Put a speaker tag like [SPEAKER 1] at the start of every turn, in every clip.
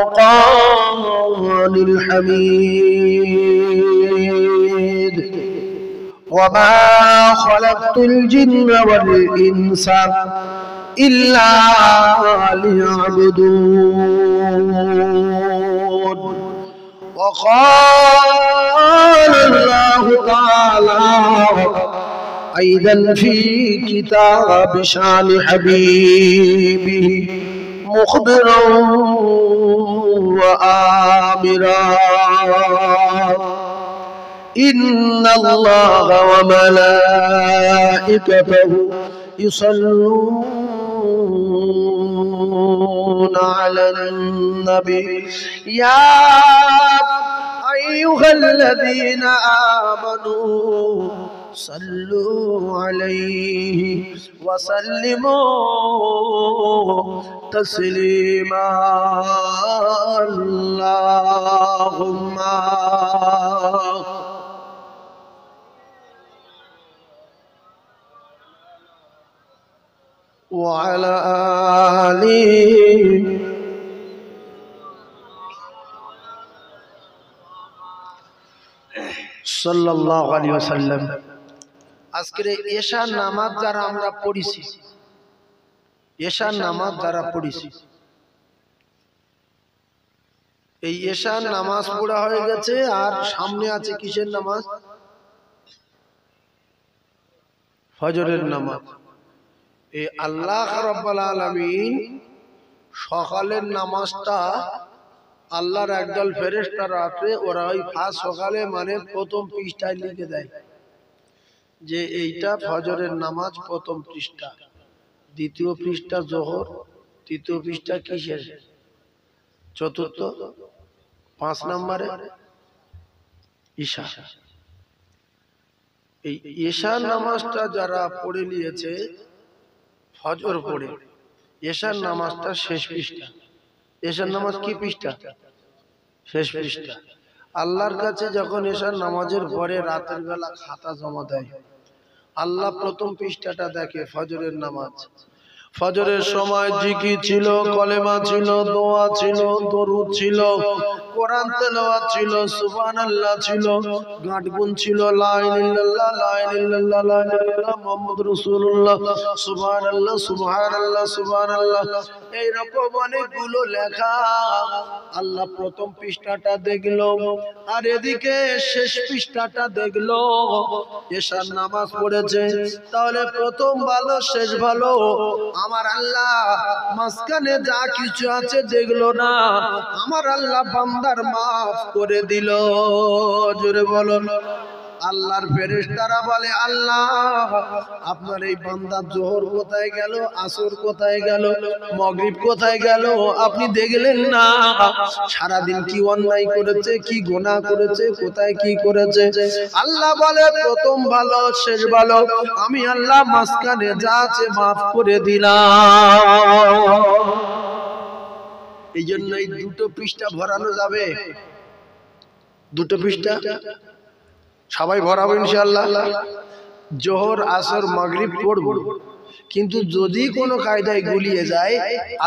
[SPEAKER 1] والفرقان الحميد وما خلقت الجن والإنس إلا ليعبدون وقال الله تعالى أيضا في كتاب شان حبيبه مخبرا وآمرا إن الله وملائكته يصلون على النبي يا أيها الذين آمنوا صلوا عليه وسلموا تسليما اللهم وعلى آله সাল্লাল্লাহু আলাইহি ওয়াসাল্লাম। আজকের এশার নামাজ যারা আমরা পড়িছি, এশার নামাজ যারা পড়িছি, এই এশার নামাজ পড়া হয়ে গেছে। আর সামনে আছে কিসের নামাজ? ফজরের নামাজ। এই আল্লাহ রাব্বুল আলামিন সকালের নামাজটা আল্লাহর একদল ফেরেশতা রাখে, ওরা ওই ফার্স্ট সকালে মানে প্রথম পৃষ্ঠায় লিখে দেয় যে এইটা ফজরের নামাজ প্রথম পৃষ্ঠা, দ্বিতীয় পৃষ্ঠা জোহর, তৃতীয় পৃষ্ঠা কিসের, চতুর্থ, 5 নম্বরে ঈশা। এই ঈশার নামাজটা যারা পড়ে নিয়েছে ফজর পড়ে, ঈশার নামাজটা শেষ পৃষ্ঠা। ঈশার নামাজ কি পৃষ্ঠা? শেষ পৃষ্ঠা। আল্লাহর কাছে যখন ঈশার নামাজের পরে রাতের বেলা খাতা জমা দেয়, আল্লাহ প্রথম পৃষ্ঠাটা দেখে ফজরের নামাজ। ফজরের সময় জিকির ছিল, কলেমা ছিল, দোয়া ছিল, দরুদ ছিল, কোরআন তেলাওয়াত ছিল, সুবহানাল্লাহ ছিল, গাঁটগুন ছিল, লা ইলাহা ইল্লাল্লাহ, লা ইলাহা ইল্লাল্লাহ, লা ইলাহা ইল্লাল্লাহ, মুহাম্মাদুর রাসূলুল্লাহ, সুবহানাল্লাহ, সুবহানাল্লাহ, সুবহানাল্লাহ, এই রকম অনেকগুলো লেখা। আল্লাহ প্রথম পৃষ্ঠাটা দেখলো, আর এদিকে শেষ পৃষ্ঠাটা দেখলো। ঈশার নামাজ পড়েছে, তাহলে প্রথম ভালো শেষ ভালো। আমার আল্লাহ মাঝখানে যা কিছু আছে দেখলো না, আমার আল্লাহ বান্দার মাফ করে দিল। জোরে বলুন। আল্লাহর ফেরেশতারা বলে, আল্লাহ আপনার এই বান্দা জোহর কোথায় গেল, আসর কোথায় গেল, মাগরিব কোথায় গেল, আপনি দেখলেন না? সারাদিন কি অন্যায় করেছে, কি গুনাহ করেছে, কোথায় কি করেছে? আল্লাহ বলে, প্রথম ভালো শেষ ভালো, আমি আল্লাহ মাঝখানে যা আছে মাফ করে দিলাম। এই জন্য এই দুটো পৃষ্ঠা ভরানো যাবে, দুটো পৃষ্ঠা সবাই ভরাবো ইনশাআল্লাহ। জোহর, আসর, মাগরিব পড়বো, কিন্তু যদি কোনো কায়দায় গুলিয়ে যায়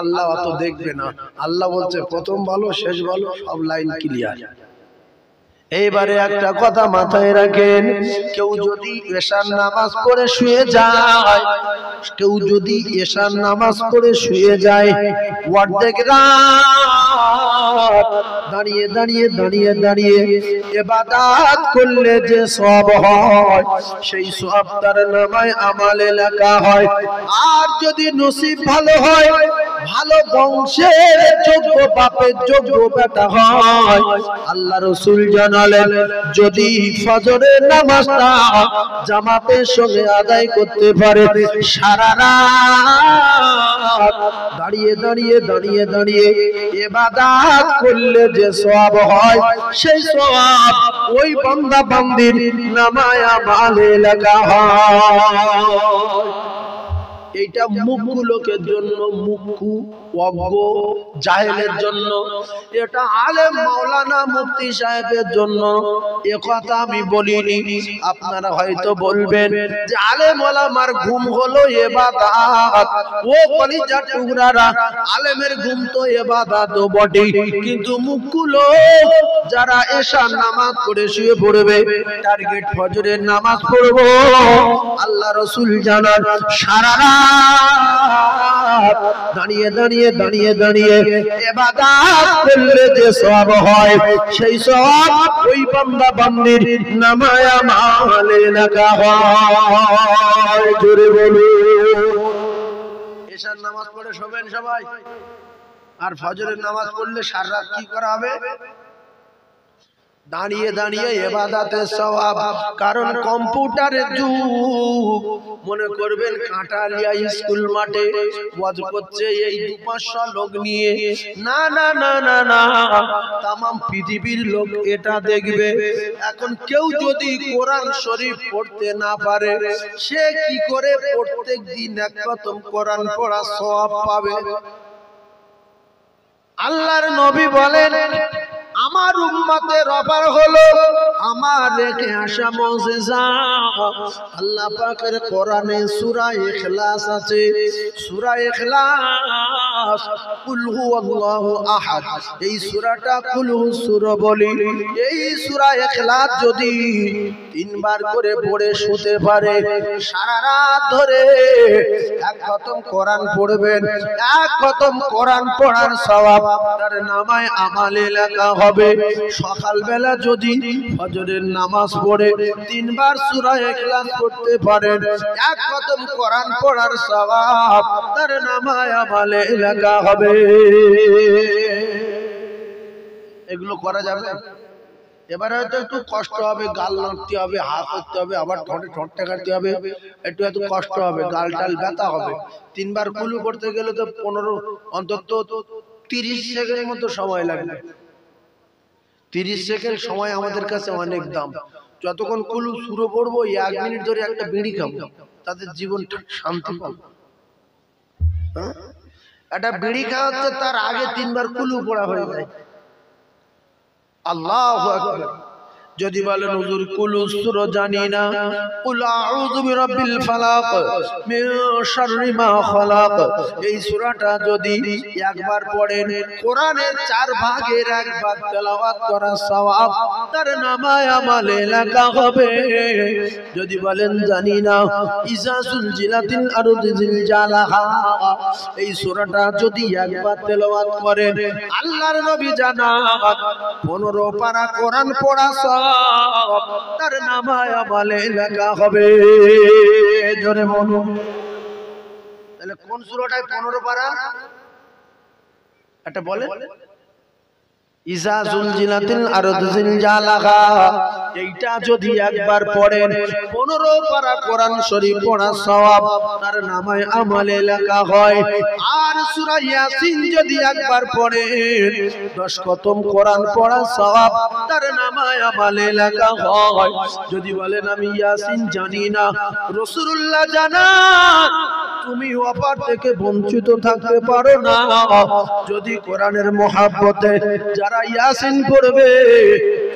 [SPEAKER 1] আল্লাহ অত দেখবে না। আল্লাহ বলছে প্রথম ভালো শেষ ভালো, সব লাইন ক্লিয়ার। এইবারে একটা কথা মাথায় রাখেন, কেউ যদি ঈশার নামাজ পড়ে শুয়ে যায়, কেউ যদি ঈশার নামাজ পড়ে শুয়ে যায়, অর্ধেক রাত দাঁড়িয়ে দাঁড়িয়ে দাঁড়িয়ে দাঁড়িয়ে ইবাদত করলে যে সওয়াব হয়, সেই সওয়াব তার নামায় আমালে লেখা হয়। আর যদি নসিব ভালো হয়, ভালো বংশের যোগ্য বাপের যোগ্য বেটা হয়, আল্লাহ রাসূল জানালেন যদি ফজরের নামাজটা জামাতের সঙ্গে আদায় করতে পারে, সারা রাত দাঁড়িয়ে দাঁড়িয়ে দাঁড়িয়ে দাঁড়িয়ে ইবাদত করলে যে সওয়াব হয়, সেই সওয়াব ওই বান্দা বান্দির নামায় আমালে লেখা হয়। এইটা মুখ্য লোকের জন্য, মুখ্য অজ্ঞ জাহেলের জন্য। এটা আলেম মাওলানা মুফতি সাহেবের জন্য। এ কথা আমি বলিনি। আপনারা হয়তো বলবেন যে আলেম ওলামার ঘুম হলো ইবাদত। ও কলিজার টুকরারা, আলেমের ঘুম তো ইবাদত বটে, কিন্তু মুখ্য লোক যারা এশার নামাজ পড়ে শুয়ে পড়বে, টার্গেট ফজরের নামাজ পড়বো, আল্লাহ রাসূল জানান সারা রাত দাঁড়িয়ে দাঁড়িয়ে দাঁড়িয়ে দাঁড়িয়ে ইবাদত করলে যে সওয়াব হয়, সেই সওয়াব ওই বান্দা বান্দির নামায়ে আমালে লেখা হয়। জোরে বলুন। এশার নামাজ পড়ে শোবেন সবাই, আর ফজরের নামাজ পড়লে সারা রাত কি করা হবে? দাঁড়িয়ে দাঁড়িয়ে ইবাদতের সওয়াব। কারণ কম্পিউটারের যুগ। মনে করবেন কাঁটালিয়া স্কুল মাঠে ওয়াজ করছে এই 2-500 লোক নিয়ে, না না না না না, তাম পৃথিবীর লোক এটা দেখবে। এখন কেউ যদি কোরআন শরীফ পড়তে না পারে, সে কি করে প্রত্যেক দিন এক খতম কোরআন পড়া সওয়াব পাবে? আল্লাহর নবী বলেন, আমার উম্মতের অপার হলো আমার রেখে আসা মুজিজা। আল্লাহ পাকের কোরআনে সূরা ইখলাস আছে। সূরা ইখলাস, কুল হুয়াল্লাহু আহাদ, এই সূরাটা কুল হু সূরা বলি। এই সূরা ইখলাস যদি 3 বার করে পড়ে শুতে পারে, সারা রাত ধরে এক খতম কোরআন পড়বেন, এক খতম কোরআন পড়ার সওয়াব তার নামায়ে আমালে লেখা হবে। সকালবেলা যদি ফজরের নামাজ পড়ে 3 বার সূরা ইখলাস পড়তে পারেন, এক খতম কোরআন পড়ার সওয়াব তার নামায়ে আমালে লেখা হবে। এগুলো করা যাবে? এবারে হয়তো একটু কষ্ট হবে, গাল নাড়তে হবে, হা করতে হবে, আবার ঠোঁটটা কাটতে হবে, একটু এত কষ্ট হবে, গাল টাল ব্যথা হবে। 3 বার কুলু করতে গেলে তো 15 অন্তত 30 সেকেন্ড মতো সময় লাগবে। 30 সেকেন্ড সময় আমাদের কাছে অনেক দাম। যতক্ষণ কুলু শুরু করবো, 1 মিনিট ধরে একটা বিড়ি খাবো, তাদের জীবন শান্তি পাবে। একটা বিড়ি খাওয়া হচ্ছে, তার আগে 3 বার কুলু পড়া হয়ে যায়। আল্লাহু আকবার। যদি বলেন হুজুর কুলু সূরা জানি না, কুল আউযু বিরাব্বিল ফালাক মিন শাররি মা খালাক, এই সূরাটা যদি একবার পড়েন, কোরআনের 4 ভাগের 1 ভাগ তেলাওয়াত করার সওয়াব তার নামায়ে আমালে লেখা হবে। যদি বলেন জানি না, ইজা জুলজিলাতিল আরদু জিলজালাহা, এই সূরাটা যদি একবার তেলাওয়াত করেন, আল্লাহর নবী জানান 15 পারা কোরআন পড়া তার নামায়ে আমালে লেখা হবে। জোরে বলুন। তাহলে কোন সূরাটায় 15 পারা? এটা বলেন। ইজা জুলজিলাতিল আরদু জিলজালাহা, এইটা যদি একবার পড়েন, 15 পারা কোরআন শরীফ পড়া সওয়াব তার নামায়ে আমালে লেখা হয়। আর সূরা ইয়াসিন যদি একবার পড়েন, 10 খতম কোরআন পড়া সওয়াব তার নামায়ে আমালে লেখা হয়। যদি বলেন আমি ইয়াসিন জানি না, রাসূলুল্লাহ জানান তুমি অপার থেকে বঞ্চিত থাকতে পারো না। যদি কোরআনের মহব্বতে যারা ইয়াসিন পড়বে,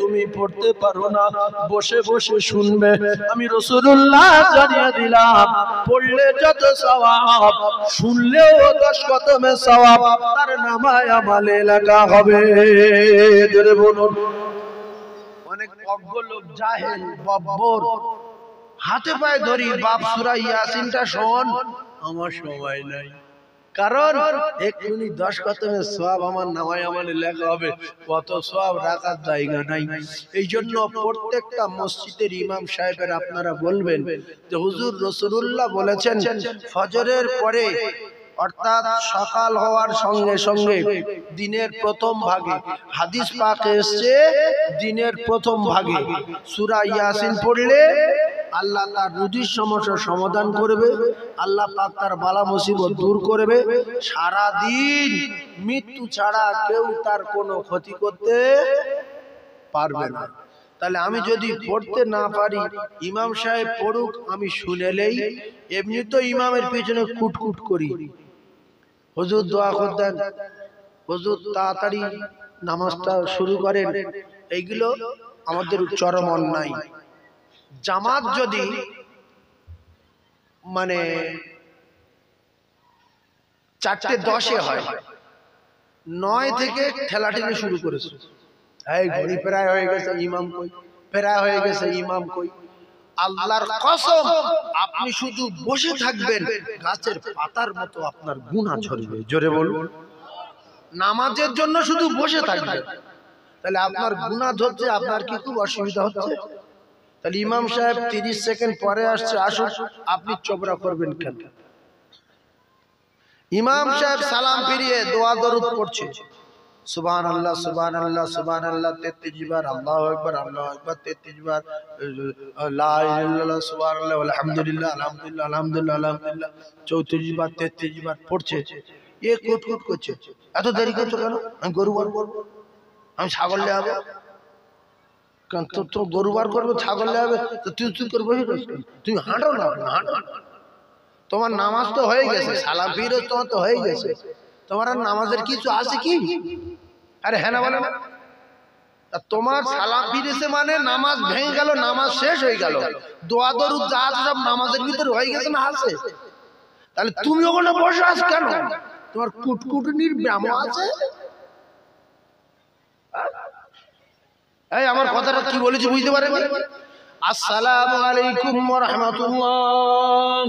[SPEAKER 1] তুমি পড়তে পারো না, বসে বসে শুনবে, আমি রাসূলুল্লাহ জানিয়ে দিলাম, পড়লে যত সওয়াব, শুনলেও 10 খতমে সওয়াব তার নামায়ে আমালে লেখা হবে। জোরে বলুন। অনেক অজ্ঞ লোক, জাহেল, বব্বর, হাতে পায়ে ধরি, বাপ সূরা ইয়াসিনটা শোন, আমার সময় নাই। কারণ এক্ষুনি 10 খতমের সওয়াব আমার নামায়ে আমালে লেখা হবে, কত সওয়াব রাখার জায়গা নাই। এই জন্য প্রত্যেকটা মসজিদের ইমাম সাহেবের আপনারা বলবেন যে হুজুর রাসূলুল্লাহ বলেছেন ফজরের পরে, অর্থাৎ সকাল হওয়ার সঙ্গে সঙ্গে দিনের প্রথম ভাগে, হাদিস পাকে এসেছে দিনের প্রথম ভাগে সূরা ইয়াসিন পড়লে আল্লাহ তার রুজির সমস্যার সমাধান করবে, আল্লাহ পাক তার বালা মুসিবত দূর করবে। সারা দিন মৃত্যু ছাড়া কেউ তার কোনো ক্ষতি করতে পারবে না। তাহলে আমি যদি পড়তে না পারি, ইমাম সাহেব পড়ুক, আমি শুনেলেই, এমনি তো ইমামের পিছনে কুটকুট করি, হুজুর দোয়া করে দেন, হুজুর তাড়াতাড়ি নামাজটা শুরু করেন, এইগুলো আমাদের চরম অন্যায়। জামাত যদি মানে 4:10 হয়, 9 থেকে ঠেলাঠেলি শুরু করেছে, এই ঘড়ি প্রায় হয়ে গেছে, ইমাম কই, প্রায় হয়ে গেছে, ইমাম কই। আল্লাহর কসম, আপনি শুধু বসে থাকবেন, গাছের পাতার মতো আপনার গুনাহ ঝরবে। জোরে বলুন। নামাজের জন্য শুধু বসে থাকবেন, তাহলে আপনার গুনাহ ঝরছে, আপনার কি খুব অসুবিধা হচ্ছে? তাহলে ইমাম সাহেব 30 সেকেন্ড পরে আসছে, আসুন, আপনি চোবরা করবেন কেন? ইমাম সাহেব সালাম ফিরিয়ে দোয়া দরুদ পড়ছে, সুবহানাল্লাহ সুবহানাল্লাহ সুবহানাল্লাহ 33 বার, আল্লাহু আকবার আল্লাহু আকবার 33 বার, লা ইলাহা ইল্লাল্লাহ সুবহানাল্লাহ আলহামদুলিল্লাহ আলহামদুলিল্লাহ আলহামদুলিল্লাহ আলহামদুলিল্লাহ 34 বার 33 বার পড়ছে। এ কুটকুট করছে, এত দেরি করছো কেন? আমি গরু বার করবো, আমি ছাগল নিয়ে যাবো। কারণ তো গরু বার করবো, ছাগল নিয়ে যাবে, তো তুই করবো, তুমি হাঁটো না, হাঁটো। তোমার নামাজ তো হয়ে গেছে, সালাম ফিরো তোমার তো হয়ে গেছে, তোমার আর নামাজের কিছু আছে কি? আরে হ্যাঁ না বলে না, তোমার সালাম ফিরেছে মানে নামাজ ভেঙে গেল, নামাজ শেষ হয়ে গেল, দোয়া দরুদ যা আছে সব নামাজের ভিতরে হয়ে গেছে না আছে? তাহলে তুমি ওখানে বসে আছ কেন? তোমার কুটকুটনির ব্যায়াম আছে? এই আমার কথাটা কি বলেছি বুঝতে পারেন? আসসালামু আলাইকুম ওয়া রাহমাতুল্লাহ,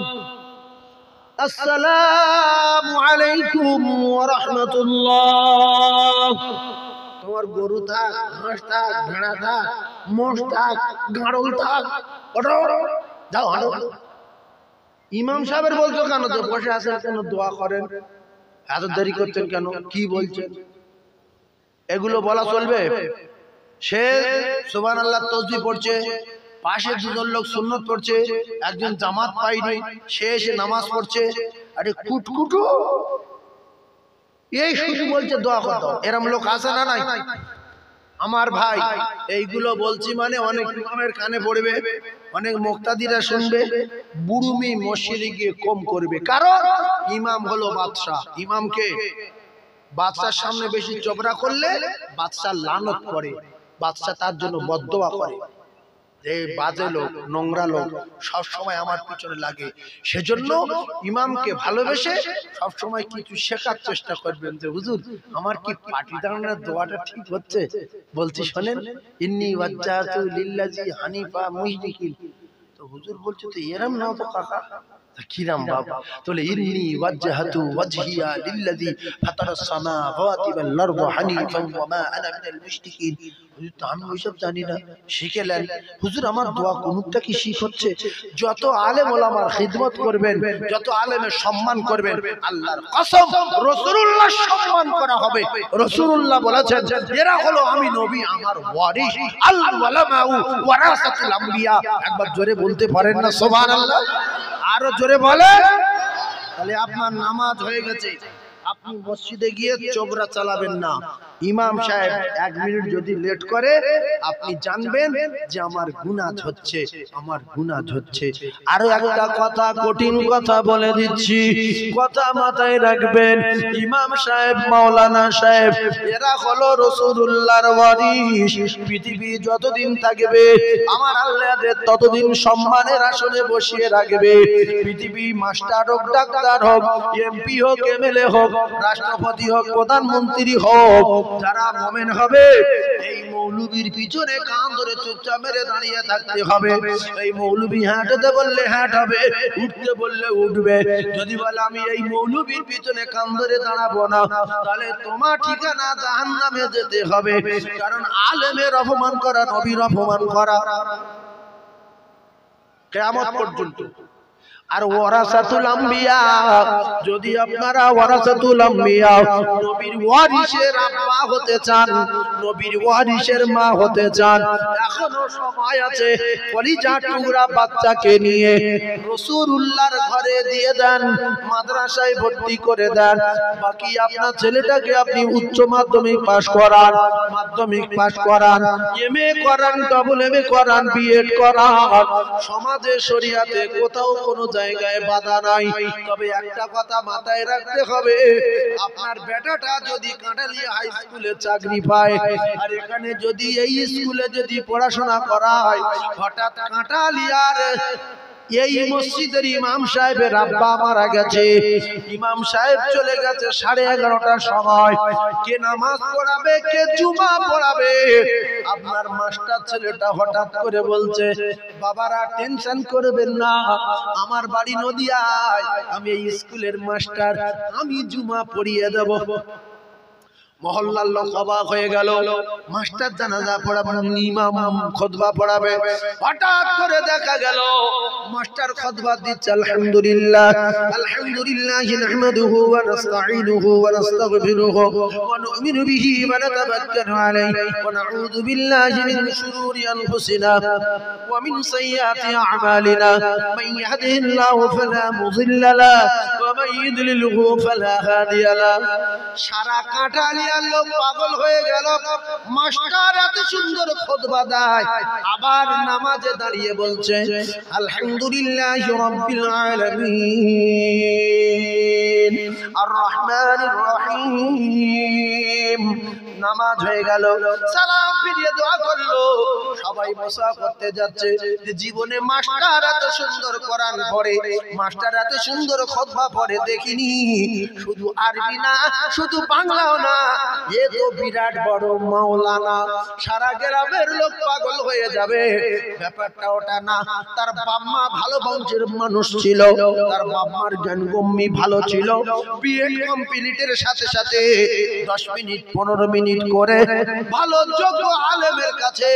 [SPEAKER 1] আসসালামু আলাইকুম ওয়া রাহমাতুল্লাহ। তোমার গরু থাক, হাঁস থাক, ভেড়া থাক, মোষ থাক, গাড়ল থাক, ওঠো যাও হাঁটো। ইমাম সাহেবের বলছো কেন যে বসে আছেন কেন, দোয়া করেন, এত দেরি করছেন কেন, কি বলছেন? এগুলো বলা চলবে? সে সুবহানাল্লাহ তাসবিহ পড়ছে, পাশে দুজন লোক সুন্নত পড়ছে, একজন জামাত পায়নি, সে এসে নামাজ পড়ছে, আরে কুটকুটু এই শুধু বলছে দোয়া করো, এরকম লোক আছে না নাই? আমার ভাই, এইগুলো বলছি মানে অনেক ইমামের কানে পড়বে, অনেক মুক্তাদিরা শুনবে, বুড়ুমি মসজিদে গিয়ে কম করবে, কারণ ইমাম হলো বাদশা। ইমামকে বাদশার সামনে বেশি চবরা করলে বাদশা লানত করে, বাদশা তার জন্য বদদোয়া করে। এই বাজে লোক, নোংরা লোক সব সময় আমার পিছনে লাগে, সেজন্য ইমামকে ভালোবেসে সব সময় কিছু শেখার চেষ্টা করবেন যে হুজুর আমার কি পাটি দাঁড়ানোর দোয়াটা ঠিক হচ্ছে? বলছি শোনেন, ইন্নী ওয়াজ্জাহতু লিল্লাযী হানিফা মুশরিকিন, তো হুজুর বলছে তো এরম না তো কাকা, কিরাম বাবা? তাহলে ইন্নী ওয়াজ্জাহতু ওয়াজহিয়া লিল্লাযী ফাতারাস সামাওয়াতি ওয়াল আরদা হানিফান ওয়া মা আনা মিনাল মুশরিকিন। হুজুর তো আমি ওইসব জানি না, শিখেলেন। হুজুর আমার দোয়া কুনুতটা কি শিখ হচ্ছে? যত আলেম ওলামার খিদমত করবেন, যত আলেমের সম্মান করবেন, আল্লাহর কসম রাসূলুল্লাহ সম্মান করা হবে। রাসূলুল্লাহ বলেছেন এরা হলো আমি নবী আমার ওয়ারিস, আল উলামাউ ওয়ারাসাতুল আমবিয়া। একবার জোরে বলতে পারেন না সুবহানাল্লাহ? আরো জোরে বলেন। তাহলে আপনার নামাজ হয়ে গেছে, আপনি মসজিদে গিয়ে চোবরা চালাবেন না। ইমাম সাহেব 1 মিনিট যদি লেট করে, আপনি জানবেন যে আমার গুনাহ হচ্ছে, আমার গুনাহ হচ্ছে। আরো একটা কথা, কঠিন কথা বলে দিচ্ছি, কথা মাথায় রাখবেন। ইমাম সাহেব, মাওলানা সাহেব, এরা হলো রাসূলুল্লাহর ওয়ারিস। পৃথিবী যতদিন থাকবে আমার আল্লাহ ততদিন সম্মানের আসনে বসিয়ে রাখবে। পৃথিবী মাস্টার হোক, ডাক্তার হোক, এমপি হোক, এমএলএ হোক, রাষ্ট্রপতি হোক, প্রধানমন্ত্রী হোক, যারা মুমিন হবে এই মৌলবীর পিছনে কান ধরে চুপচাপ মেরে দাঁড়িয়ে থাকতে হবে। এই মৌলবী হাঁটতে বললে হাঁটবে, উঠতে বললে উঠবে। যদি বলে আমি এই মৌলবীর পিছনে কান ধরে দাঁড়াবো না, তাহলে তোমার ঠিকানা জাহান্নামে যেতে হবে। কারণ আলেমের অপমান করা নবীর অপমান করা, কিয়ামত পর্যন্ত। আর ওয়ারাসাতুল আম্বিয়া, যদি আপনারা ওয়ারাসাতুল আম্বিয়া নবীর ওয়ারিসের আব্বা হতে চান, নবীর ওয়ারিসের মা হতে চান, এখনো সময় আছে। কলিজা টুকরা বাচ্চাকে নিয়ে রাসূলুল্লাহর ঘরে দিয়ে দেন, মাদ্রাসায় ভর্তি করে দেন। বাকি আপনার ছেলেটাকে আপনি উচ্চ মাধ্যমিক পাশ করান, মাধ্যমিক পাশ করান, এমএ করান, ডাবল এমএ করান, বিএড করান। সমাজে শরিয়াতে কোথাও কোনো জায়গায় বাধা নাই। তবে একটা কথা মাথায় রাখতে হবে, আপনার বেটাটা যদি কাঁঠালিয়া হাই স্কুলে চাকরি পায়, আর এখানে যদি এই স্কুলে যদি পড়াশোনা করা হয়, হঠাৎ কাঁঠালিয়ার এই মসজিদের ইমাম সাহেবের আব্বা মারা গেছে, ইমাম সাহেব চলে গেছে 11:30টার সময়, কে নামাজ পড়াবে, কে জুমা পড়াবে? আপনার মাস্টার ছেলেটা হঠাৎ করে বলছে, বাবারা টেনশন করবেন না, আমার বাড়ি নদিয়ায়, আমি এই স্কুলের মাস্টার, আমি জুমা পড়িয়ে দেব। মহল্লার লোক অবাক হয়ে গেল, মাস্টার জানাজা পড়াবে, ইমাম খুতবা পড়াবে। হঠাৎ করে দেখা গেল মাস্টার খুতবা দিচ্ছে, আলহামদুলিল্লাহ আলহামদুলিল্লাহ নাহমাদুহু ওয়া নাস্তাঈনুহু ওয়া নাস্তাগফিরুহু ওয়া নু'মিনু বিহি ওয়া নাতাওয়াক্কালু আলাইহি ওয়া নাউযু বিল্লাহি মিন শুরুরি আনফুসিনা ওয়া মিন সাইয়্যাতি আ'মালিনা মান ইয়াহদিহিল্লাহু ফালা মুযিল্লা লাহু ওয়া মান ইউদ্লিলহু ফালা হাদিয়া লাহু। সারা কাঁঠালিয়া লোক পাগল হয়ে গেল, মাস্টার এত সুন্দর খুতবা দেয়, আবার নামাজে দাঁড়িয়ে বলছে আলহামদুলিল্লাহি রাব্বিল আলামিন আর রহমানির রহিম। নামাজ হয়ে গেল, সালাম ফিরিয়ে দোয়া করলো, সবাই বসা করতে যাচ্ছে। জীবনে মাস্টার এত সুন্দর কোরআন পড়ে, মাস্টার এত সুন্দর খুতবা পড়ে দেখিনি। শুধু আরবি না, শুধু বাংলাও না, এ তো বিরাট বড় মাওলানা। সারা গ্রামের লোক পাগল হয়ে যাবে। ব্যাপারটা ওটা না, তার বাম্মা ভালো বংশের মানুষ ছিল, তার বাম্মার জ্ঞানগম্যি ভালো ছিল। বিএড কমপ্লিটের সাথে সাথে 10 মিনিট 15 মিনিট করে ভালো যোগ্য আলেমের কাছে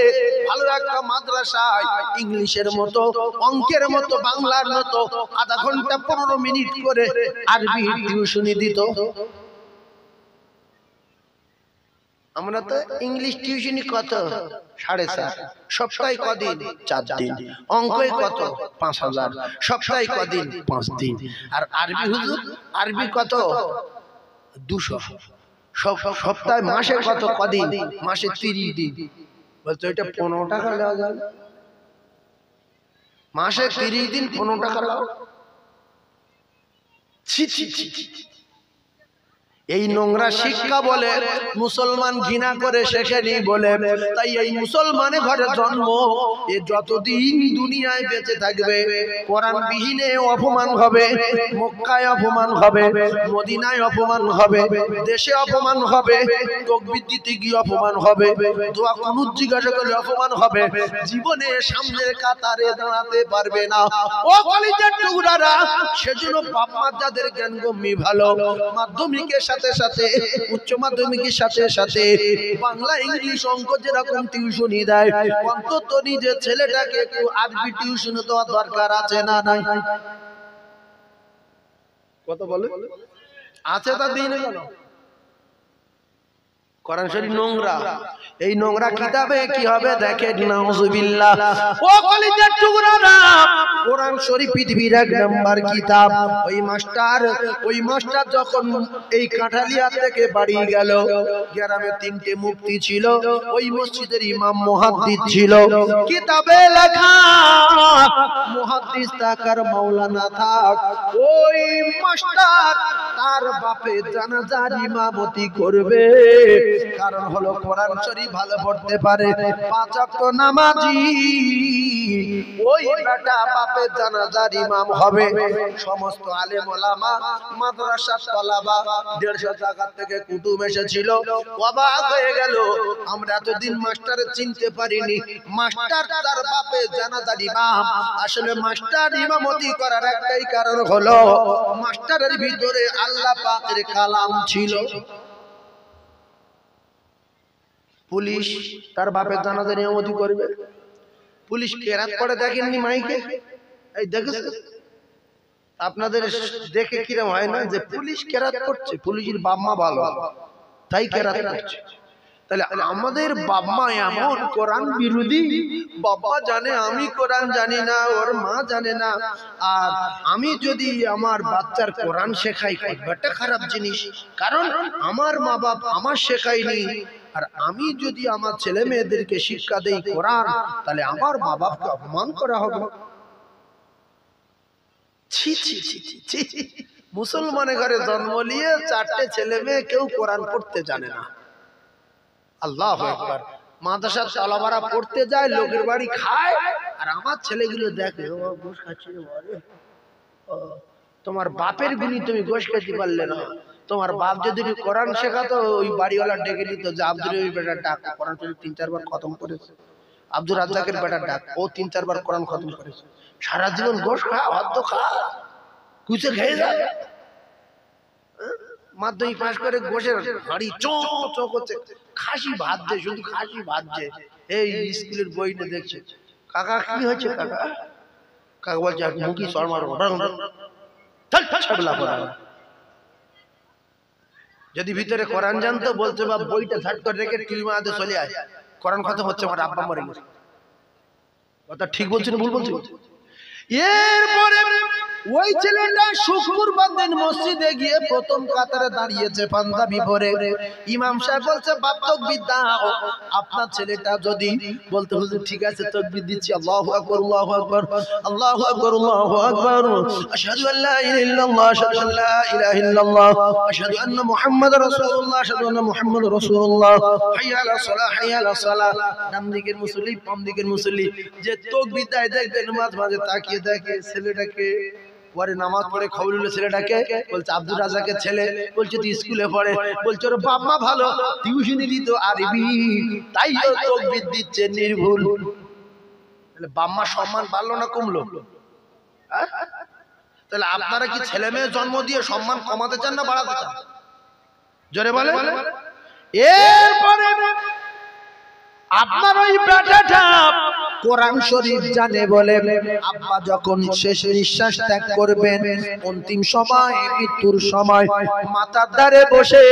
[SPEAKER 1] ভালো একটা মাদ্রাসায় ইংলিশের মতো, অঙ্কের মতো, বাংলার মতো আধা ঘন্টা 15 মিনিট করে আরবি টিউশনি দিত। আমরা তো ইংলিশ টিউশনি কত 7.5, সপ্তাহে কদিন 4 দিন, অঙ্কে কত 5000, সপ্তাহে কদিন 5 দিন। আর আরবি হুজুর, আরবি কত 200, সপ্তাহে মাসে কত কদিন, মাসে 30 দিন। বলতো এটা 15 টাকা দেওয়া যায়, মাসে 30 দিন 15 টাকা লাও। ছি ছি ছি, এই নোংরা শিক্ষা বলে মুসলমান ঘৃণা করে শেখেনি বলে, তাই এই মুসলমানের ঘরে জন্ম, এ যতদিন দুনিয়ায় বেঁচে থাকবে কোরআন বিহীনে অপমান হবে, মক্কায় অপমান হবে, মদিনায় অপমান হবে, দেশে অপমান হবে, তাকবীর দিতে গিয়ে অপমান হবে, দোয়া কুনুত জিজ্ঞাসা করলে অপমান হবে, জীবনে সামনের কাতারে দাঁড়াতে পারবে না। ও কলিজার টুকরারা, সেজন্য বাপ মা যাদের জ্ঞানগম্যি ভালো, মাধ্যমিকের সাথে সাথে উচ্চ মাধ্যমিকের সাথে সাথে বাংলা, ইংলিশ, অঙ্ক যেরকম টিউশনি দেয়, অন্তত নিজের ছেলেটাকে একটু আরবি টিউশন দেওয়ার দরকার আছে না নাই? কত বলে আছে, তা দিই না কেন? কোরআন শরীফ নোংরা, এই নোংরা কিতাবে কি হবে দেখেন, নাউজুবিল্লাহ। ও কলিজার টুকরারা, কোরআন শরীফ পৃথিবীর 1 নাম্বার কিতাব। ওই মাস্টার যখন এই কাঁঠালিয়া থেকে বাড়ি গেল, গ্রামে 3টে মুফতি ছিল, ওই মসজিদের ইমাম মুহাদ্দিস ছিল। কিতাবে লেখা মুহাদ্দিস থাকার মাওলানা থাক, ওই মাস্টার তার বাপের জানাজার ইমামতি করবে। কারণ হলো কোরআন শরীফ ভালো পড়তে পারে, 5 ওয়াক্ত নামাজি, ওই বেটা বাপের জানাজার ইমাম হবে। সমস্ত আলেম ওলামা, মাদ্রাসার তলাবা, 150 টাকা থেকে কুতুব এসেছিল। অবাক হয়ে গেল, আমরা এতদিন মাস্টারের চিনতে পারিনি, মাস্টার তার বাপের জানাজার ইমাম। আসলে মাস্টার ইমামতি করার একটাই কারণ হলো মাস্টারের ভিতরে আল্লাহ পাকের কালাম ছিল। পুলিশ তার বাপের জানাজার ইমামতি করবে, পুলিশ কেরাত করে দেখেননি মাইকে? এই দেখেছেন আপনাদের দেখে কিরম হয় না যে পুলিশ কেরাত করছে? পুলিশের বাপ মা ভালো তাই কেরাত করছে। তাহলে আমাদের বাবা এমন কোরআন বিরোধী, বাবা জানে আমি কোরআন জানি না, ওর মা জানে না, আর আমি যদি আমার বাচ্চার কোরআন শেখাই কতটা খারাপ জিনিস, কারণ আমার মা বাপ আমার শেখায়নি। আর আমি যদি আমার ছেলে মেয়েদেরকে শিক্ষা দেই কোরআন, তাহলে আমার মা বাপকে অপমান করা হবে। ছি ছি ছি ছি ছি। মুসলমানের ঘরে জন্ম নিয়ে 4টে ছেলে মেয়ে কেউ কোরআন পড়তে জানে না। আল্লাহু আকবার। মাদ্রাসা তালাবারা পড়তে যায়, লোকের বাড়ি খায়, আর আমার ছেলেগুলো দেখে ও গোশ খাচ্ছে রে বাবা। তোমার বাপের গুণী তুমি গোশ খেতে পারলে না। তোমার বাপ যদি কোরআন শেখাতো, ওই বাড়িওয়ালা ডেকে নিত যে আব্দুল রহিম বেটার ডাক, কোরআন 3-4 বার খতম করেছে। আব্দুল রাজ্জাকের বেটার ডাক, ও 3-4 বার কোরআন খতম করেছে। সারা জীবন গোশ খা, ভাত খা, কুচে খেয়ে যায়। মাধ্যমিক পাস করে গোশের হাঁড়ি চো চো করছে, খাসি ভাত দে, শুধু খাসি ভাত দে। এই স্কুলের বই নিয়ে দেখছে, কাকা কি হয়েছে কাকা? কাকা বলছে মুখি সর মারবো। যদি ভিতরে কোরআন জানতো বলছে বা বইটা ঝাট করে রেখে তুই মাঝে চলে আয়, কোরআন খতম হচ্ছে, আমার আব্বা মরে গেছে। কথা ঠিক বলছেন ভুল বলছেন? এরপরে ওই ছেলেটা শুক্রবার দিন মসজিদে গিয়ে প্রথম কাতারে দাঁড়িয়েছে পাঞ্জাবি পরে। ইমাম সাহেব বলছে বাপ তাকবীর দাও। আপনার ছেলেটা যদি বলতে হুজুর ঠিক আছে তাকবীর দিচ্ছি, আল্লাহু আকবার আল্লাহু আকবার আল্লাহু আকবার আল্লাহু আকবার, আশহাদু আল্লা ইলাহা ইল্লাল্লাহ আশহাদু আল্লা ইলাহা ইল্লাল্লাহ আশহাদু আন্না মুহাম্মাদার রাসূলুল্লাহ আশহাদু আন্না মুহাম্মাদুর রাসূলুল্লাহ, হাইয়া আলাস সালাহ হাইয়া আলাস সালাহ। ডান দিকের মুসল্লি বাম দিকের মুসল্লি যে তাকবীর দেয় দেখবেন মাঝে মাঝে তাকিয়ে দেখে ছেলেটাকে। পরে নামাজ পড়ে খবর হলো ছেলেটাকে, বলছে আব্দুল রাজ্জাকের ছেলে। বলছে তুই স্কুলে পড়ে? বলছে ওর বাপ মা ভালো, টিউশনি দিত আরবি, তাই তো তাকবীর দিচ্ছে নির্ভুল। তাহলে বাপ মা সম্মান বাড়লো না কমলো? তাহলে আপনারা কি ছেলে মেয়ে জন্ম দিয়ে সম্মান কমাতে চান না বাড়াতে চান? জোরে বলে। এরপরে আপনার ওই বেটাটা কোরআন শরীফ জানে বলে আব্বা যখন শেষ নিঃশ্বাস ত্যাগ করবেন, অন্তিম সময় মৃত্যুর সময় মাথার ধারে বসে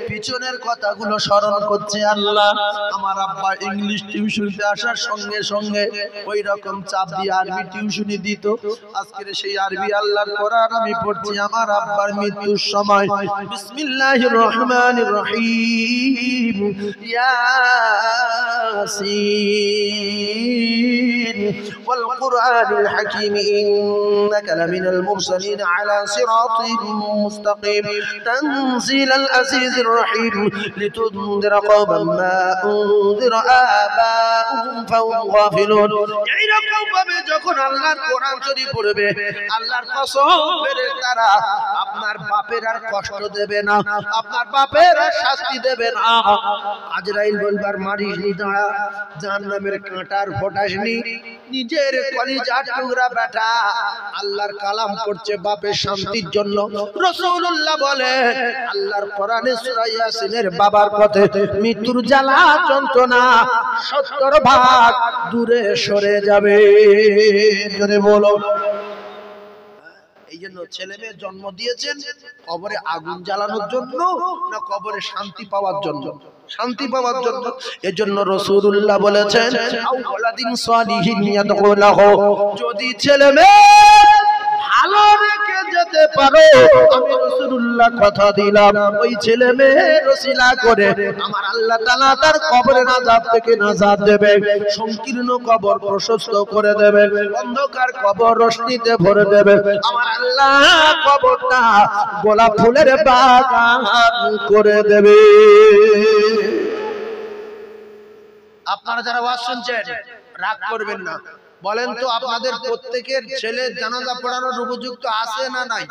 [SPEAKER 1] পিছনের কথাগুলো স্মরণ করছে। আল্লাহ, আমার আব্বা ইংলিশ টিউশনিতে আসার সঙ্গে সঙ্গে ওই রকম চাপ দিয়ে আরবি টিউশনি দিত। আজকের সেই আরবি আল্লাহর কোরআন আমি পড়ছি আমার আব্বার মৃত্যুর সময়। বিসমিল্লাহির রহমানির রহিম, ইয়াসিন ওয়াল কুরআনিল হাকীম ইন্নাকা লামিনাল মুরসালিন আলা সিরাতিন মুস্তাকিম তানজিলাল আজিজির রহিম লিতুনদিরা কওমান মা উনদিরা আবাউহুম ফাহুম গাফিলুন। এইরকম ভাবে যখন আল্লাহর কোরআন শরীফ পড়বে, আল্লাহর কসম ফেরেশতারা আপনার বাপের আর কষ্ট দেবে না, আপনার বাপের আর শাস্তি দেবে না। আজরাইল বলবার মারিস নি দাঁড়া, জাহান্নামের কাঁটার ফোটাসনি, নিজের কলিজার টুকরা বেটা আল্লাহর কালাম পড়ছে বাপের শান্তির জন্য। রাসূলুল্লাহ বলে আল্লাহর কোরআনে সূরা ইয়াসিনের বাবার পথে মৃত্যুর জ্বালা যন্ত্রণা 70 ভাগ দূরে সরে যাবে। জোরে বলো। এই জন্য ছেলে মেয়ে জন্ম দিয়েছেন কবরে আগুন জ্বালানোর জন্য না কবরে শান্তি পাওয়ার জন্য? শান্তি পাওয়ার জন্য। এজন্য রাসূলুল্লাহ বলেছেন আউলাদিন সালিহিন ইয়াদখুলাহু, যদি ছেলে মেয়ে ভালো রেখে যেতে পারো, আমি রাসূলুল্লাহ কথা দিলাম ওই ছেলে মেয়ের ওসিলা করে আমার আল্লাহ তাআলা তার কবরের আযাব থেকে নাজাত দেবে, সংকীর্ণ কবর প্রশস্ত করে দেবে, অন্ধকার কবর রোশনিতে ভরে দেবে। আমার আল্লাহ কবরটা গোলাপ ফুলের বাগান করে দেবে। আপনারা যারা ওয়াজ শুনছেন রাগ করবেন না, বলেন তো আপনাদের প্রত্যেকের ছেলের জানাজা পড়ানোর উপযুক্ত আছে না নাই?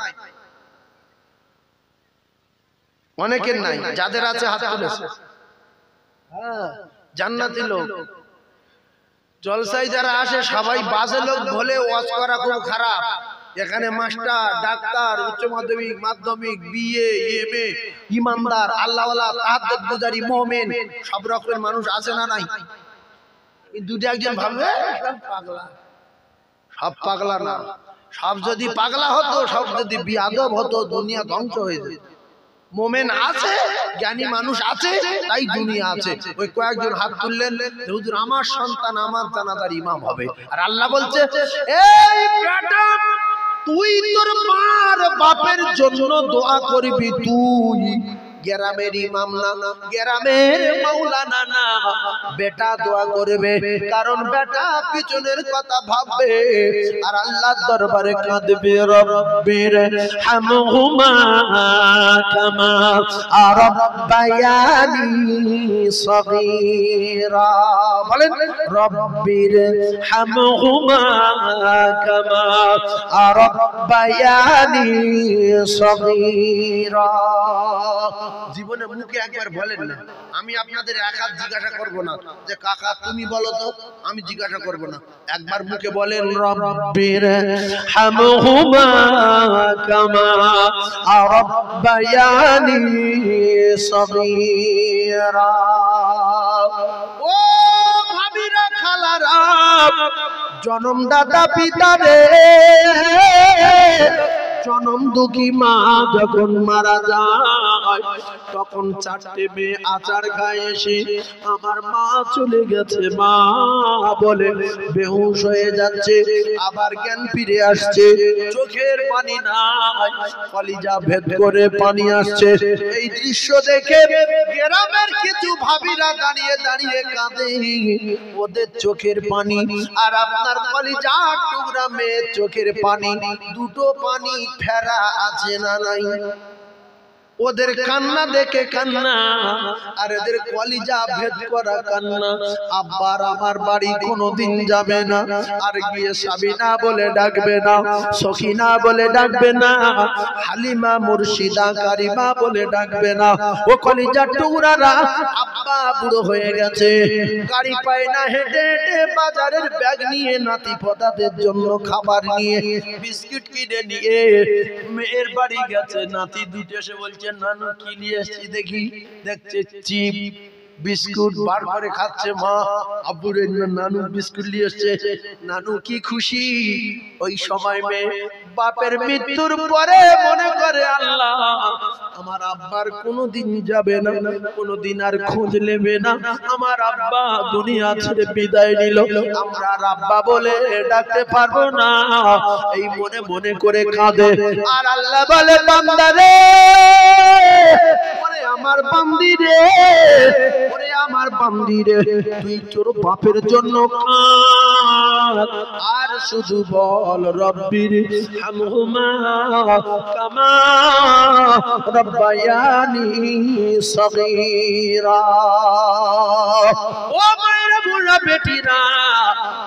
[SPEAKER 1] অনেকের নাই, যাদের আছে হাত তুলেছে। হ্যাঁ, জান্নাতি লোক। জলসায় যারা আসে সবাই বাজে লোক বলে ওয়াজ করা খুব খারাপ। এখানে মাস্টার, ডাক্তার, উচ্চ মাধ্যমিক, মাধ্যমিক, বিএ, এমএ, ইমানদার, আল্লাহওয়ালা, তাহাজ্জুদ গুজারি, মুমিন, সব রকমের মানুষ আছে না নাই? দুটো একজন ভাববে সব পাগলা। সব পাগলা না। সব যদি পাগলা হতো, সব যদি বিয়াদব হতো, দুনিয়া ধ্বংস হয়ে যেত। মোমেন আছে, জ্ঞানী মানুষ আছে, তাই দুনিয়া আছে। ওই কয়েকজন হাত তুললেন, হুজুর আমার সন্তান আমার জানাজার ইমাম হবে। আর আল্লাহ বলছে, এই বেটা তুই তোর মার বাপের জন্য দোয়া করবি, তুই গ্রামের ইমাম না, গ্রামের মাওলানা না, বেটা দোয়া করবে। কারণ বেটা পিছনের কথা ভাববে আর আল্লাহর দরবারে কাঁদবে, রব্বির হামহুমা কামা রাব্বায়ানি সগীরা। বলেন রব্বির হামহুমা কামা রাব্বায়ানি সগীরা। জীবনে মুখে একবার বলেন না, আমি আপনাদের এক হাত জিজ্ঞাসা করব না যে কাকা তুমি বলো তো, আমি জিজ্ঞাসা করব না। একবার মুখে বলেন রব্বির হামহুমা কামা রাব্বায়ানি সগীরা। ও ভাবিরা খালারা, জনমদাতা পিতারে, জনম দুঃখী মা যখন মারা যায়, তখন চারটে মেয়ে আচার খায় এসে আমার মা চলে গেছে মা বলে বেহুশ হয়ে যাচ্ছে, আবার জ্ঞান ফিরে আসছে, চোখের পানি নাই, কলিজা ভেদ করে পানি আসছে। এই দৃশ্য দেখে গ্রামের কিছু ভাবিরা দাঁড়িয়ে দাঁড়িয়ে কাঁদে, ওদের চোখের পানি আর আপনার কলিজা টুকরা মেয়ের চোখের পানি, দুটো পানি ফেরা আছে না নাই? ওদের কান্না দেখে কান্না আর এদের কলিজা ভেদ করা কান্না। আব্বার আমার বাড়ি কোনোদিন যাবে না, আর গিয়ে সাবিনা বলে ডাকবে না, সখিনা বলে ডাকবে না, হালিমা মুর্শিদা কারিমা বলে ডাকবে না। ও কলিজার টুকরারা, আব্বা বুড়ো হয়ে গেছে, গাড়ি পায় না, হেঁটে হেঁটে বাজারের ব্যাগ নিয়ে নাতি পোতাদের জন্য খাবার নিয়ে বিস্কিট কিনে নিয়ে মেয়ের বাড়ি গেছে। নাতি দুটো এসে বলছে, নানু কি নিয়ে এসেছি দেখি। দেখছে চিপ বিস্কুট বার করে খাচ্ছে মা। আব্বুর নানু বিস্কুট নিয়ে এসছে, নানু কি খুশি। ওই সময় মেয়ে বাপের মৃত্যুর পরে মনে করে, আল্লাহ আমার আব্বার কোনোদিন যাবে না, কোনোদিন আর খোঁজ নেবে না, আমার আব্বা দুনিয়া ছেড়ে বিদায় নিল, আমরা আর আব্বা বলে ডাকতে পারবো না। এই মনে মনে করে কাঁদে। আর আল্লাহ বলে, বান্দারে, ওরে আমার বান্দি রে, ওরে আমার বান্দি রে, তুই তোর বাপের জন্য কাঁদ আর শুধু বল রব্বির হামহুমা কামা রাব্বায়ানি সগীরা। ও মায়েরা বুড়া বেটিরা,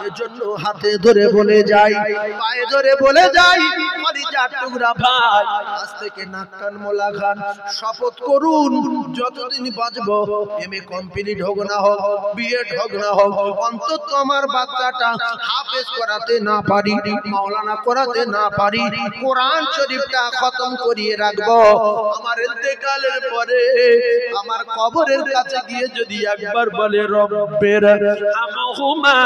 [SPEAKER 1] এজন্য হাতে ধরে বলে যাই, পায়ে ধরে বলে যাই, কলিজার টুকরা ভাই, আজ থেকে নাক কান মোলা খান শপথ করুন, যতদিন বাঁচবো এমএ কমপ্লিট হোক না হোক, বিএড হোক না হোক, অন্তত আমার বাচ্চাটা হাফেজ করাতে না পারি, মাওলানা করাতে না পারি, কোরআন শরীফটা খতম করিয়ে রাখবো। আমার ইন্তেকালের পরে আমার কবরের কাছে গিয়ে যদি একবার বলে রব্বির হামহুমা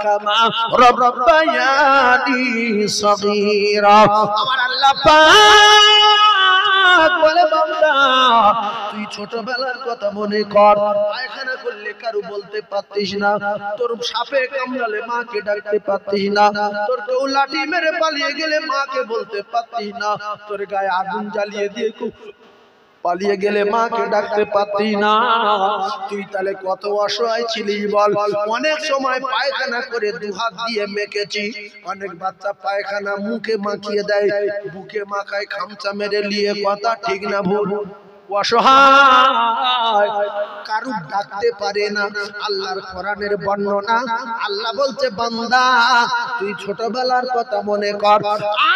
[SPEAKER 1] কামা রাব্বায়ানি সগীরা, আমার আল্লাহ পাক বলে, বান্দা তুই ছোটবেলার কথা মনে কর, পায়খানা করলে কারু বলতে পারতিস না, তোর সাপে কামড়ালে মাকে ডাকতে পারতিস না, তোর কেউ লাঠি মেরে পালিয়ে গেলে মাকে বলতে পারতিস না, তোর গায়ে আগুন জ্বালিয়ে দিয়ে পালিয়ে গেলে মাকে ডাকতে পারতি না। তুই তাহলে কত অসহায় ছিলিস বল। অনেক সময় পায়খানা করে দুহাত দিয়ে মেখেছি, অনেক বাচ্চা পায়খানা মুখে মাখিয়ে দেয়, বুকে মাখায় খামচা মেরে নিয়ে, কথা ঠিক না ভুল? অসহায়, কারু ডাকতে পারে না। আল্লাহর কোরআনের বর্ণনা, আল্লাহ বলছে, বান্দা তুই ছোটবেলার কথা মনে কর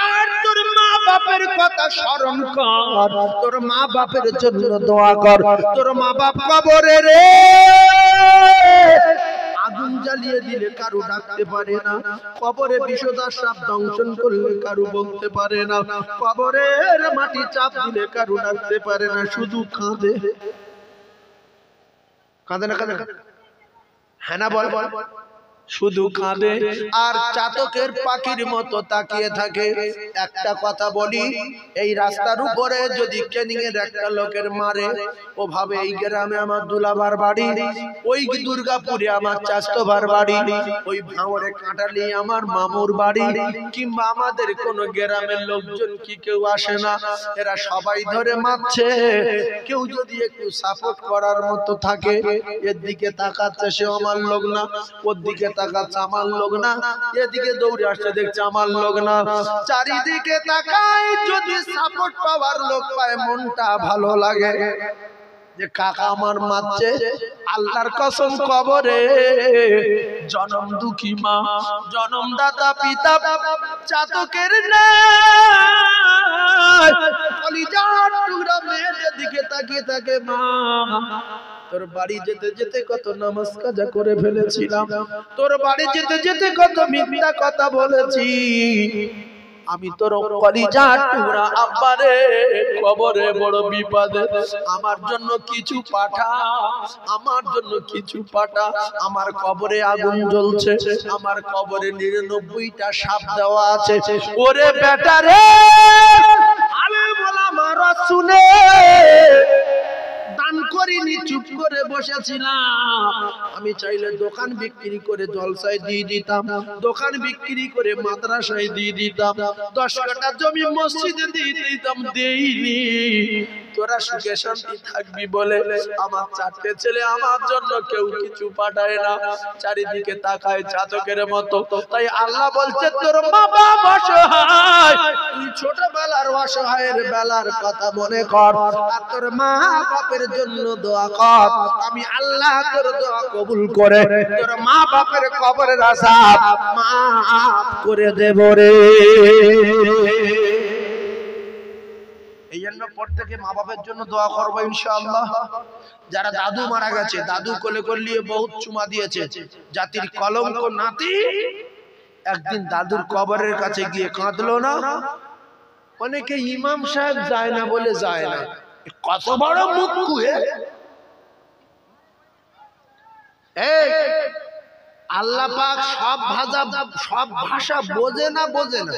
[SPEAKER 1] আর তোর মা বাপের কথা স্মরণ কর, তোর মা বাপের জন্য দোয়া কর। তোর মা বাপ কবরে রে, আগুন জ্বালিয়ে দিলে কারু ডাকতে পারে না, কবরে বিষধর সাপ দংশন করলে কারু বলতে পারে না, কবরের মাটি চাপ দিলে কারু ডাকতে পারে না, শুধু কাঁদে। কাঁদে না, কাঁদে, হ্যাঁ না বল, শুধু কাঁদে আর চাতকের পাখির মতো তাকিয়ে থাকে। একটা কথা বলি, এই রাস্তার উপরে যদি ক্যানিং এর একটা লোকের মারে, ও ভাবে এই গ্রামে আমার দুলাভার বাড়ি, ওই দুর্গাপুরে আমার চাস্তভার বাড়ি, ওই ভাঙড়ে কাটালি আমার মামুর বাড়ি, কিংবা আমাদের কোন গ্রামের লোকজন কি কেউ আসে না, এরা সবাই ধরে মারছে। কেউ যদি একটু সাপোর্ট করার মতো থাকে, এর দিকে তাকাচ্ছে সে আমার লোক না, ওর দিকে তাকাচ্ছে আমার লোক না, এদিকে দৌড়ে আসছে দেখছে আমার লোক না। চারিদিকে তাকায়, যদি সাপোর্ট পাওয়ার লোক পায় মনটা ভালো লাগে যে কাকা আমার মারছে। আল্লাহর কসম, কবরে জনম দুঃখী মা, জনমদাতা পিতা চাতকের নাই, কলিজার টুকরা মেয়েদের দিকে তাকিয়ে থাকে, মা তোর বাড়ি যেতে যেতে কত নামাজ কাজা করে ফেলেছিলাম, তোর বাড়ি যেতে যেতে কত মিথ্যা কথা বলেছি, আমি তোর কলিজার টুকরা আব্বারে, কবরে বড় বিপদে, আমার জন্য কিছু পাঠা, আমার জন্য কিছু পাঠা। আমার কবরে আগুন জ্বলছে, আমার কবরে 99টা সাপ দেওয়া আছে। ওরে বেটা রে, আমি বলা মারা শুনে দান করিনি, চুপ করে বসেছিলাম। আমি চাইলে দোকান বিক্রি করে জলসায় দিয়ে দিতাম, দোকান বিক্রি করে মাদ্রাসায় দিয়ে দিতাম, 10 কাঠা জমি মসজিদে দিয়ে দিতাম, দেইনি। তোরা সুখে শান্তি থাকবি বলে আমার 4টে ছেলে, আমার জন্য কেউ কিছু পাঠায় না, চারিদিকে তাকায় চাতকের মতো। তাই আল্লাহ বলছে, তোর মা বাপ অসহায়, তুই ছোটবেলার অসহায়ের বেলার কথা মনে কর, আর তোর মা বাপের জন্য দোয়া কর, আমি আল্লাহ তোর দোয়া কবুল করে তোর মা বাপের কবরের আযাব মাফ করে দেব রে। এই জন্য প্রত্যেকে মা বাপের জন্য দোয়া করবো ইনশাআল্লাহ। যারা দাদু মারা গেছে, দাদু কোলে করলিয়ে বহুত চুমা দিয়েছে, জাতির কলঙ্ক নাতি, একদিন দাদুর কবরের কাছে গিয়ে কাঁদলো না। অনেকে ইমাম সাহেব যায় না বলে যায় না, কত বড় মুখ কুয়ে। আল্লাহ পাক সব ভাষা বোঝে না, বোঝে না।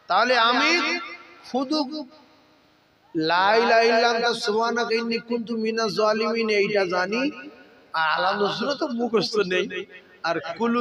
[SPEAKER 1] তাহলে আমি শুধু লা ইলাহা ইল্লা আনতা সুবহানাকা ইন্নী কুনতু মিনাজ জালিমিন এইটা জানি, আর আলা নজরুল তো মুখস্থ নেই, আর কুল